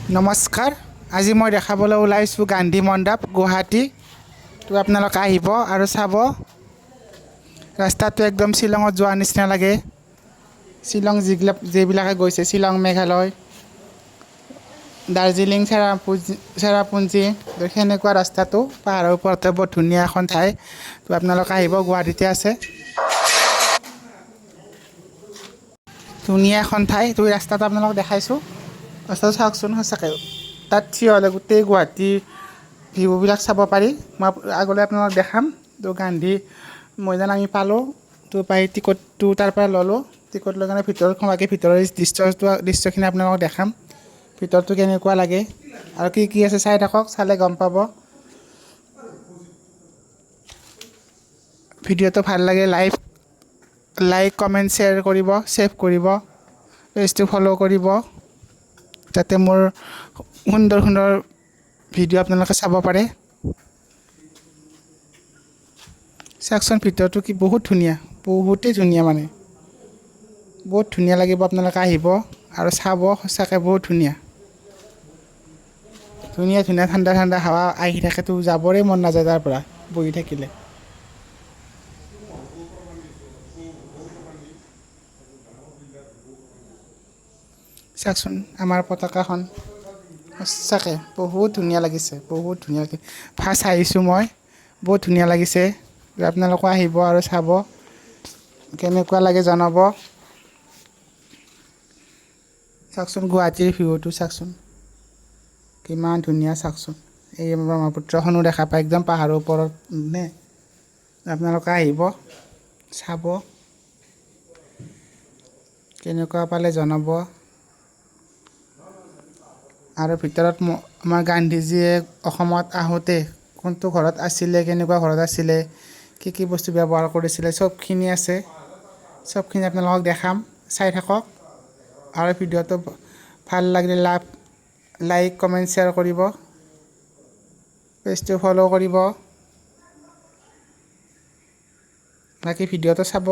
নমস্কাৰ আজি মই দেখাবলৈ ওলাইছোঁ গান্ধী মণ্ডপ গুৱাহাটী তো আপোনালোকে আহিব আৰু চাব ৰাস্তাটো একদম শ্বিলঙত যোৱাৰ নিচিনা লাগে শ্বিলং যিবিলাকে গৈছে শ্বিলং মেঘালয় দাৰ্জিলিং চেৰাপুঞ্জী সেনেকুৱা ৰাস্তাটো পাহাৰৰ ওপৰতে বৰ ধুনীয়া এখন ঠাই তো আপোনালোকে আহিব গুৱাহাটীতে আছে ধুনীয়া এখন ঠাই তো ৰাস্তাটো আপোনালোকক দেখাইছোঁ ৰাস্তাটো চাওকচোন সঁচাকৈ তাত থিয় হ'লে গোটেই গুৱাহাটী ভিউবিলাক চাব পাৰি মই আগলৈ আপোনালোকক দেখাম তো গান্ধী মৈদাম আমি পালোঁ তো পাই টিকটটো তাৰ পৰা ল'লোঁ টিকট লৈ কাৰণে ভিতৰত সোমাই ভিতৰৰ দৃশ্যখিনি আপোনালোকক দেখাম ভিতৰটো কেনেকুৱা লাগে আৰু কি কি আছে চাই থাকক চালে গম পাব ভিডিঅ'টো ভাল লাগে লাইক কমেণ্ট শ্বেয়াৰ কৰিব ছেভ কৰিব পেজটো ফ'ল' কৰিব যাতে মোৰ সুন্দৰ সুন্দৰ ভিডিঅ' আপোনালোকে চাব পাৰে চাওকচোন ভিতৰটো কি বহুতেই ধুনীয়া মানে বহুত ধুনীয়া লাগিব আপোনালোকে আহিব আৰু চাব সঁচাকৈ বহুত ধুনীয়া ঠাণ্ডা ঠাণ্ডা হাৱা আহি থাকেতো যাবৰে মন নাযায় তাৰ পৰা বহি থাকিলে চাওকচোন আমাৰ পতাকাখন সঁচাকৈ বহুত ধুনীয়া লাগিছে ফাৰ্ষ্ট আহিছোঁ মই বহুত ধুনীয়া লাগিছে আপোনালোকো আহিব আৰু চাব কেনেকুৱা লাগে জনাব চাওকচোন গুৱাহাটীৰ ভিউটো চাওকচোন কিমান ধুনীয়া চাওকচোন এই ব্ৰহ্মপুত্ৰখনো দেখা পায় একদম পাহাৰৰ ওপৰত নে আপোনালোকে আহিব চাব কেনেকুৱা পালে জনাব আৰু ভিতৰত আমাৰ গান্ধীজীয়ে অসমত আহোঁতে কোনটো ঘৰত আছিলে কেনেকুৱা ঘৰত আছিলে কি কি বস্তু ব্যৱহাৰ কৰিছিলে চবখিনি আছে চবখিনি আপোনালোকক দেখাম চাই থাকক আৰু ভিডিঅ'টো ভাল লাগিলে লাইক কমেণ্ট শ্বেয়াৰ কৰিব পেজটো ফ'ল' কৰিব বাকী ভিডিঅ'টো চাব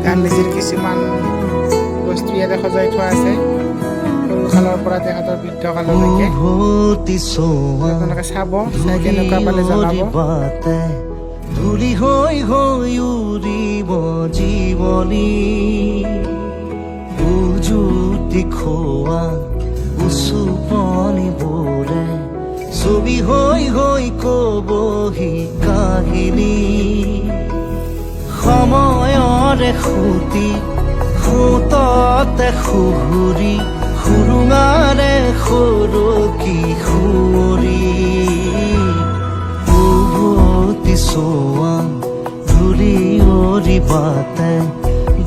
গান্ধীজীৰ কিছুমান বস্তু ইয়াতে সজাই থোৱা আছে সৰু কালৰ পৰা তেখেতৰ বৃদ্ধ কাললৈকে আপোনালোকে চাব চাই কেনেকুৱা পালে জনাব ধূলি হৈ হৈ উৰিব জীৱনী উজুতি খোৱা উচুপনিবোৰে ছবি হৈ হৈ কবহি কাহিনী সময়ৰে খুটি খুততে খুহুৰি সুৰুঙাৰে সৰকি সুঁৱৰি উভতি চোৱা ধূলি অৰিবাতে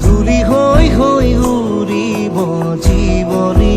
ধূলি হৈ হৈ উৰিব জীৱনী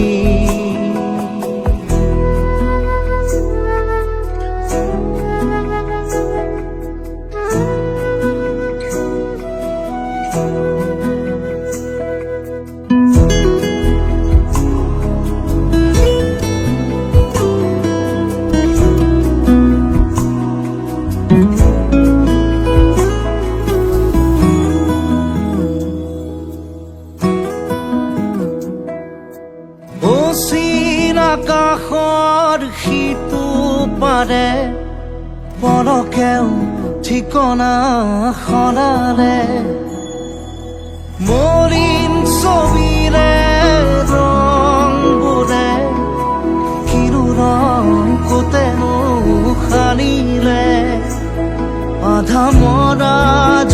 আকাশৰ সিটো পাৰে পলকেও ঠিকনা সলালে মলিন ছবিৰে ৰংবোৰে কিনো ৰং কোতেনো সানিলে আধা মৰা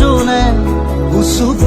জোনে উচু